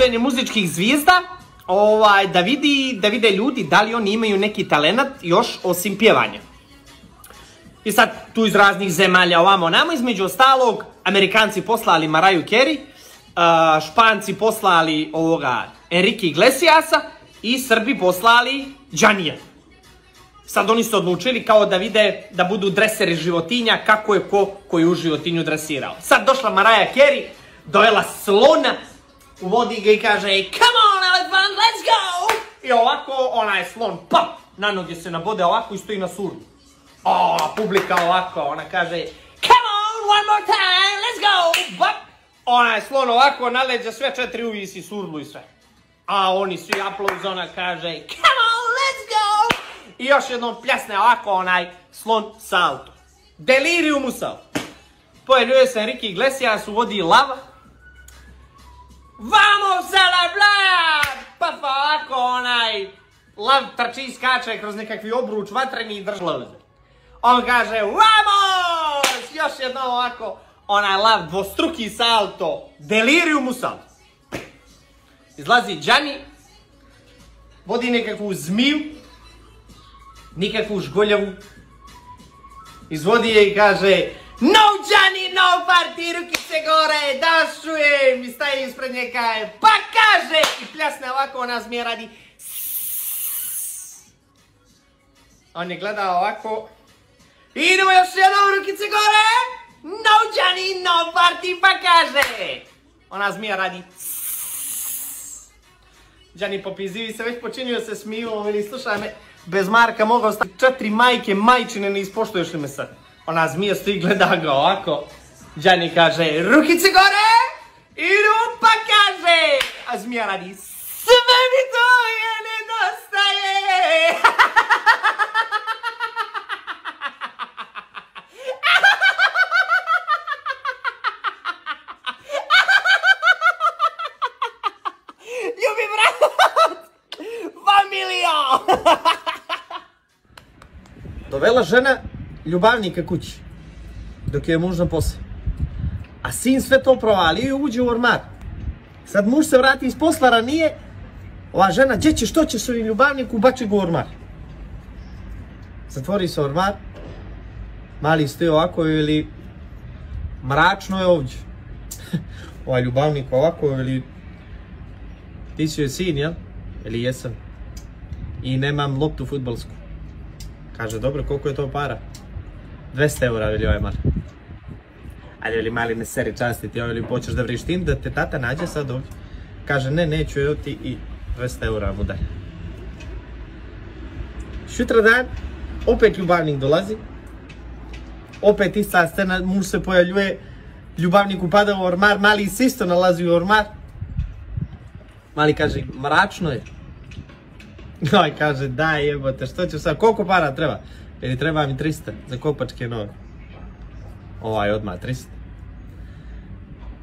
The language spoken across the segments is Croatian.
takmičenje muzičkih zvijezda da vide ljudi da li oni imaju neki talenat još osim pjevanja. I sad tu iz raznih zemalja ovamo namo, između ostalog, Amerikanci poslali Mariah Carey, Španci poslali Enrique Iglesiasa i Srbi poslali Džanija. Sad oni su odlučili kao da vide da budu dreseri životinja, kako je ko koju u životinju dresirao. Sad došla Mariah Carey, dovela slona, uvodi ga i kaže "Come on elephant, let's go!" I ovako, onaj slon, pop, na noge se nabode ovako i stoji na surdu. Publika ovako, ona kaže "Come on, one more time, let's go!" Bop! Onaj slon ovako, na leđa sve 4 uvisi, surdu i sve. A oni svi aplauz, ona kaže "Come on, let's go!" I još jednom pljasne ovako onaj slon salto. Delirium u salto. Pojavljuje se Enrique Iglesias, uvodi lava. Vamos a la playa! Pa ovako onaj lav trči i skače kroz nekakvi obruč vatreni i drži leze. On kaže vamos! Još jednom ovako onaj lav dvostruki salto. Delirium u salto. Izlazi Džani, vodi nekakvu zmiju, nikakvu žgoljavu, izvodi je i kaže "No Džani, no party, rukice gore, da čujem!" I staje ispred nje kaže "Pa kaže!" I pljasne ovako, ona zmija radi On je gledao ovako. Idemo još jednom, rukice gore! No Džani, no party, pa kaže! Ona zmija radi Džani popizivi se, već počinio se smiju, ili slušaj me, bez Marka mogao staviti 4 majke, majčine, ne ispoštuješ li me sad? Ona zmija stoji, gleda ga ovako. Džani kaže, rukice gore, idu pa kaže. A zmija radi, sve mi to je nedostaje. Ljubi brat, familijo. Dovela žena ljubavnika kući, dok je muž na posao. A sin sve to provalio i uđe u ormar. Sad muž se vrati iz posla ranije, ova žena, gdje ćeš, što ćeš s ovim ljubavniku, bači ga u ormar. Zatvori se ormar, mali stoji ovako ili mračno je ovdje. Ovaj ljubavnik ovako ili ti si joj sin, jel? Ili jesam? I nemam loptu fudbalsku. Kaže, dobro, koliko je to para? 200 eura, veli ovaj mali. Ajde, veli mali, ne seri častiti, ovaj veli, počeš da vrištim, da te tata nađe sad ovdje. Kaže, ne, neću, evo ti i 200 eura mu daj. Sutra dan, opet ljubavnik dolazi. Opet ista scena, muž se pojavljuje, ljubavnik upada u ormar, mali se isto nalazi u ormar. Mali kaže, mračno je. Ovaj kaže, daj jebote, što ću sad, koliko para treba? Jer treba mi 300 za kopačke noge. Ovaj odmah 300.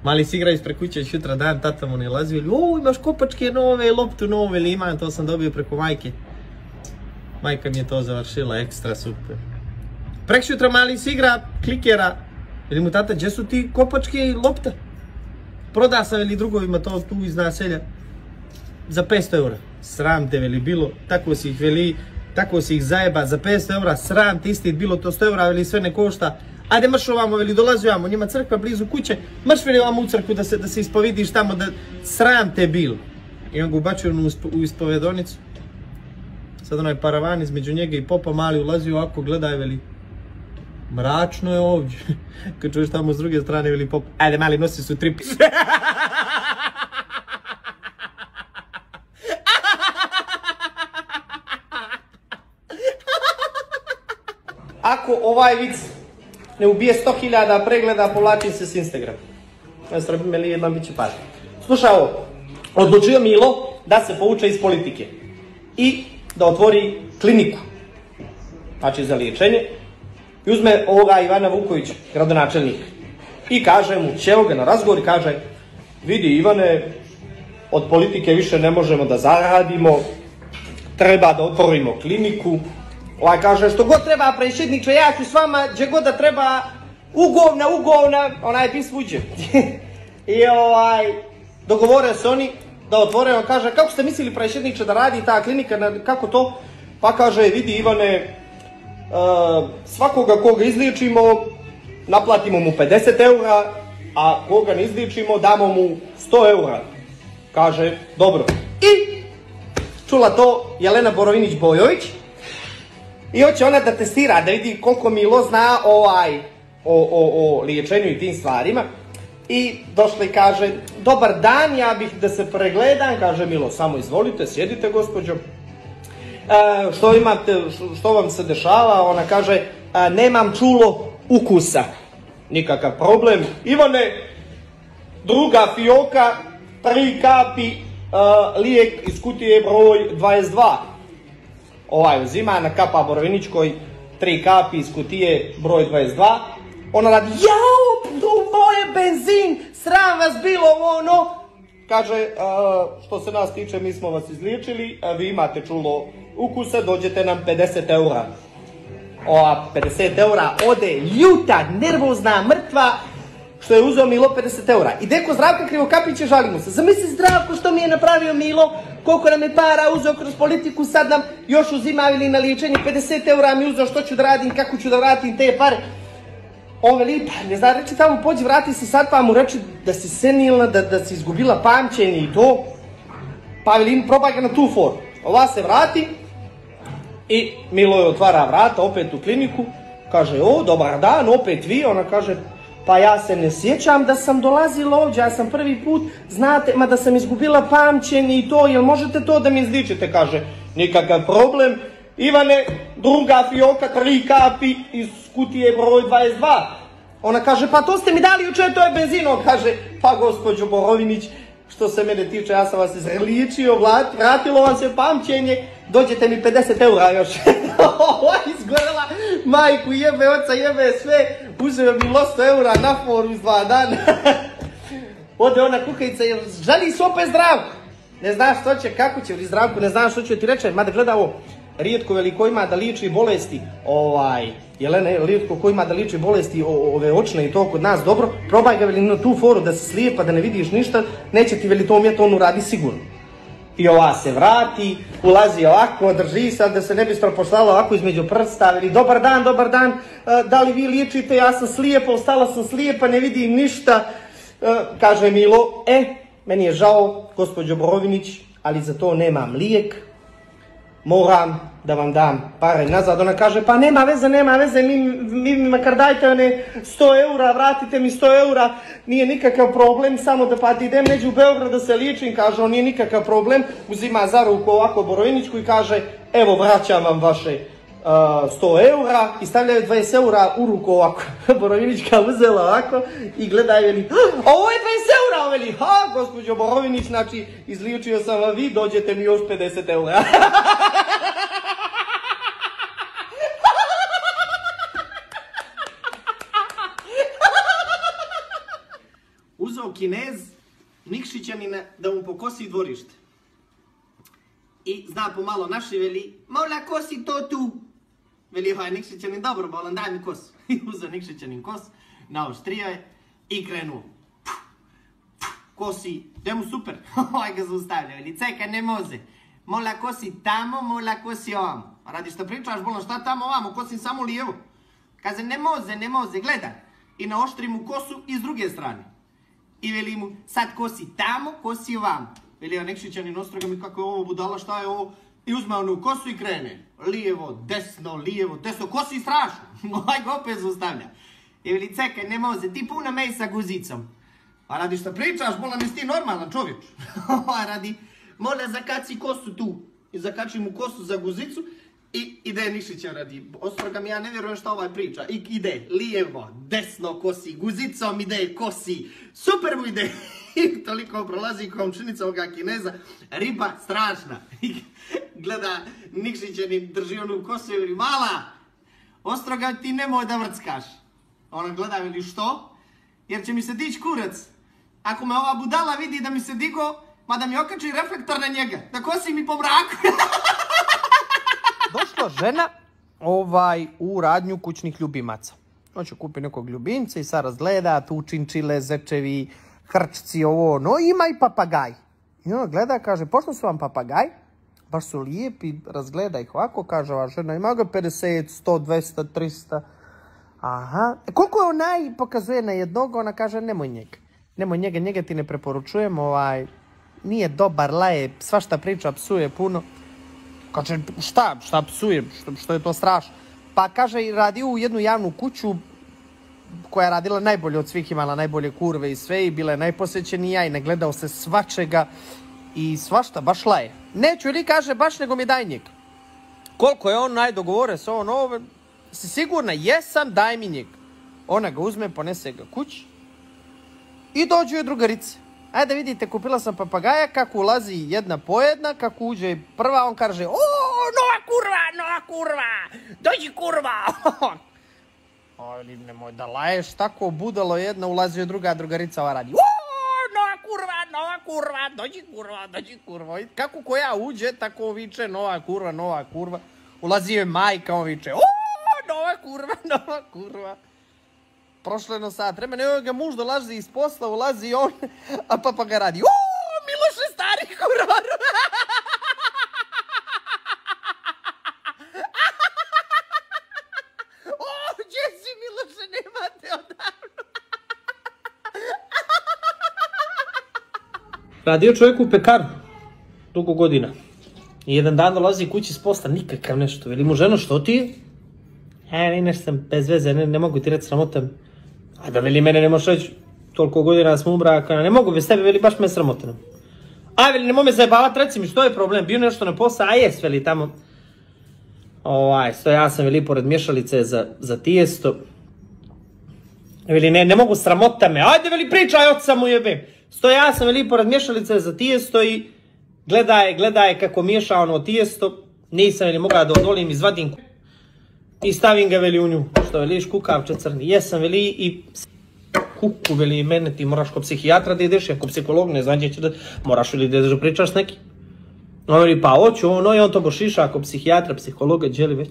Mali si igra ispred kuće i sutra dan, tata mu ne lazi, ili o, imaš kopačke nove, loptu nove, ili imam, to sam dobio preko majke. Majka mi je to završila, ekstra super. Prek sutra mali si igra, klikera, ili mu tata, gdje su ti kopačke i lopta? Proda sam ili drugovima to tu iz naselja za 500 eura. Sram te veli bilo, tako si ih veli, tako si ih zajeba za 500 eura, sram te isti bilo to 100 eura, veli sve ne košta. Ajde marš ovamo, veli dolazi ovamo, njima crkva blizu kuće, marš veli ovamo u crkvu da se ispovidiš tamo, da sram te bilo. I on ga ubačuje u ispovedonicu. Sad onaj paravan između njega i popa mali ulazi ovako, gledaj veli. Mračno je ovdje. Kad čuješ tamo s druge strane veli popa, ajde mali nosi su tripi. Ako ovaj vic ne ubije 100.000 pregleda, povlačim se s Instagram. Srbi me li jedan bit će par. Slušaj ovo, odlučio Milo da se povuče iz politike i da otvori kliniku, znači za liječenje, i uzme ovoga Ivana Vukovića, gradonačelnik, i kaže mu, ćeo ga na razgovor i kaže, vidi Ivane, od politike više ne možemo da zaradimo, treba da otvorimo kliniku. Ovaj kaže, što god treba predsjedniče, ja ću s vama, gdje god da treba, ugovna, ona je pismo uđe. I dogovore se oni da otvore. On kaže, kako ste mislili prešedniče da radi ta klinika, kako to? Pa kaže, vidi Ivane, svakoga koga izliječimo, naplatimo mu 50 eura, a koga ne izliječimo, damo mu 100 eura. Kaže, dobro. I čula to Jelena Borovinić-Bojović i hoće ona da testira, da vidi koliko Milo zna o liječenju i tim stvarima. I došla i kaže, dobar dan, ja bih da se pregledam. Kaže Milo, samo izvolite, sjedite gospođo. Što imate, što vam se dešava? Ona kaže, nemam čulo ukusa. Nikakav problem. Ivane, druga fioka, 3 kapi, lijek iz kutije broj 22. Uzima na Kapa Boroviničkoj 3 kapi iz kutije broj 22. Ona radi, jao, ovo je benzin, sram vas bilo ono. Kaže, što se nas tiče, mi smo vas izliječili, vi imate čulo ukusa, dođete nam 50 eura. Ova 50 eura ode ljuta, nervozna, mrtva, što je uzeo Milo 50 eura. I deko Zdravka Krivokapića žali mu se. Zamisli Zdravko što mi je napravio Milo, koliko nam je para uzeo kroz politiku, sad nam još uzima ili na liječenje 50 eura mi uzeo, što ću da radim, kako ću da vratim te pare. On veli, pa ne zna, reći tamo pođi, vrati se sad, pa mu reći da si senilna, da si izgubila pamćenje i to. Pa veli, probaj ga na tu foru. Ova se vrati i Milo je otvara vrata opet u kliniku. Kaže, o, dobar dan, opet vi. Ona kaže, pa ja se ne sjećam da sam dolazila ovdje, ja sam prvi put, znate, ma da sam izgubila pamćenje i to, jel možete to da mi izličite? Kaže, nikakav problem. Ivane, druga fioka, 3 kapi iz kutije broj 22. Ona kaže, pa to ste mi dali jučer, to je benzin. On kaže, pa gospođo Borovinić, što se mene tiče, ja sam vas izliječio, vratilo vam se pamćenje, dođete mi 50 eura još. Izgorela, majku jebe, oca jebe, sve, uzeo mi 100 eura na foru iz 2 dana. Ode ona kukajica, jer žali se opet Zdravko. Ne znaš što će, kako će, ili Zdravko, ne znaš što će ti reče, mada gleda ovo, rijetko veliko ima da liči bolesti, Jelena, rijetko ko ima da liči bolesti ove očne i to kod nas, dobro, probaj ga veli na tu foru da se slijepa, da ne vidiš ništa, neće ti veli to umjeti, on uradi sigurno. I ova se vrati, ulazi ovako, drži sad da se ne bi stropošlala ovako između prsta, veli dobar dan, da li vi liječite, ja sam slijepa, ostala sam slijepa, ne vidim ništa. Kaže Milo, meni je žao, gospođo Borovinić, ali za to nemam lijek. Moram da vam dam pare nazad. Ona kaže, pa nema veze, mi makar dajte 100 eura, vratite mi 100 eura, nije nikakav problem, samo da pa idem neđe u Beograd da se liječim. Kaže, on nije nikakav problem, uzima za ruku ovako Boroviničku i kaže, evo vraćam vam vaše 100 eura i stavljaju 20 eura u ruku ovako. Borovinička uzela ovako i gledaju, veli, ovo je 20 eura, veli, gospođo Borovinić, znači izliječio sam vam, vi dođete mi još 50 eura. Uzeo Kinez Nikšićanina da mu pokosi dvorište. I zna pomalo naši, veli, mola kosi to tu. Veli, Nikšićanin, dobro bolan, daj mi kosu. I uzeo Nikšićanin kos, naoštrio je i krenuo. Kosi, da mu super, ga zaustavlja, veli, ceka, ne može. Mola kosi tamo, mola kosi ovamo. Radi što pričaš, bolan, šta tamo ovamo, kosim samo lijevo. Kaze, ne može, gledaj. I naoštri mu kosu iz druge strane. I veli mu, sad kosi tamo, kosi ovamo. Veli, Nikšićanin ostroga mi kako je ovo budala, šta je ovo? I uzme onu kosu i krene. Lijevo, desno, kosi strašno. Ga opet zaustavlja. I veli, cekaj, ne može, ti puna mej sa guzicom. A radi što pričaš, bolan, jesi ti normalan čovječ. Radi, mola zakaci kosu tu. I zakači mu kosu za guzicu i ide Nikšićan, radi. Ostroga mi, ja ne vjerujem šta ovaj priča. I ide lijevo, desno kosi, guzicom ide kosi. Super mu ide. I toliko prolazi komšinica ovoga Kineza, riba strašna. I gleda Nikšićanin, drži onu kosu i veli, mala, Ostroga, ti nemoj da vrckaš. Ona gleda, veli, što? Jer će mi se dići kurac. Ako me ova budala vidi da mi se digo, ma da mi okači reflektor na njega, da kosi mi po mraku. Došla žena u radnju kućnih ljubimaca. Hoće kupi nekog ljubimca i sad razgleda tu činčile, zečevi, hrčci, ovo, no ima i papagaj. I ona gleda, kaže, pošto su vam papagaj, baš su lijepi, razgleda ih ovako, kaže ova žena, ima ga 50, 100, 200, 300. Aha, koliko je onaj, pokazuje na jednog, ona kaže, nemoj njega. Nemoj njega, njega ti ne preporučujem, nije dobar, laje, svašta priča, psuje puno. Kaže, šta psuje, što je to strašno? Pa kaže, radi u jednu javnu kuću koja je radila najbolje od svih, imala najbolje kurve i sve i bila je najposjećenija i nagledao se svačega i svašta, baš laje. Neću li kaže baš nego mi daj njega. Koliko je on najdogovore sa ovo, si sigurna? Jesam, daj mi njega. Ona ga uzme, ponese ga kući i dođu je drugarice. Ajde vidite, kupila sam papagaja, kako ulazi jedna po jedna, kako uđe prva, on kaže, o, nova kurva, dođi kurva. Ali nemoj da laješ, tako budalo jedna, ulazi je druga drugarica, ova radi, o, nova kurva, dođi kurva. I kako koja uđe, tako viče, nova kurva. Ulazi je majka, on viče, o, nova kurva. Prošlo jedno sat vremena, evo ga muž dolazi iz posla, ulazi on, a papa ga radi, o, Miloše, stari kurva. O, gdje si, Miloše, nema te odavno. Radio čovjek u pekaru, dugo godina. I jedan dan dolazi kući s posla, nikakav nešto. Veli mu, ženo, što ti je? Nešto sam bez veze, ne mogu ti reći, sramotam. Ajde, veli, mene ne možeš reći, toliko godina smo u braka, ne mogu bez tebe, veli, baš me sramotam. Aj, veli, nemoj me zajebavat, reci mi, što je problem, bio nešto na posla, a jes, veli, tamo. Ja sam, veli, pored mješalice za tijesto. Veli, ne mogu, sramota me, ajde, veli, pričaj, oca mu jebem. Ja sam, veli, pored mješalice za tijesto i gledaj kako miješa ono tijesto. Nisam, veli, mogla da odolim, izvadim i stavim ga, veli, u nju. Što, veliš, kukavče crni. Jesam, veli, i kuku, veli, mene ti moraš ko psihijatra da ideš, ako psiholog, ne znam gdje će da, moraš, veli, da ideš da pričaš s neki. On veli, pa hoću, i on to bošiša ako psihijatra, psihologa, dželi već.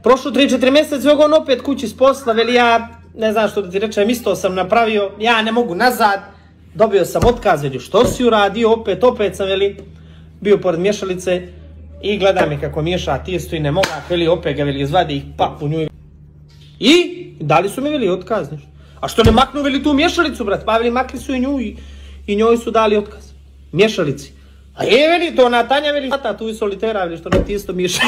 Prošlo 3-4 mjeseca, on opet kući s posla, veli, ja ne znam što da ti rečem, isto sam napravio, ja ne mogu nazad, dobio sam otkaz, veli, što si uradio, opet sam, veli, bio pored mješalice i gleda me kako miješa tijesto i ne mogu, veli, opet ga, veli, izvadi ih, pap u nju. I dali su mi, veli, otkaz, nešto. A što ne maknu, veli, tu mješalicu, brat, pa, veli, makli su i nju i njoj su dali otkaz. Mješalici. A veli, to ona Tanja, veli, tu i solitera, veli, što na tijesto miješa.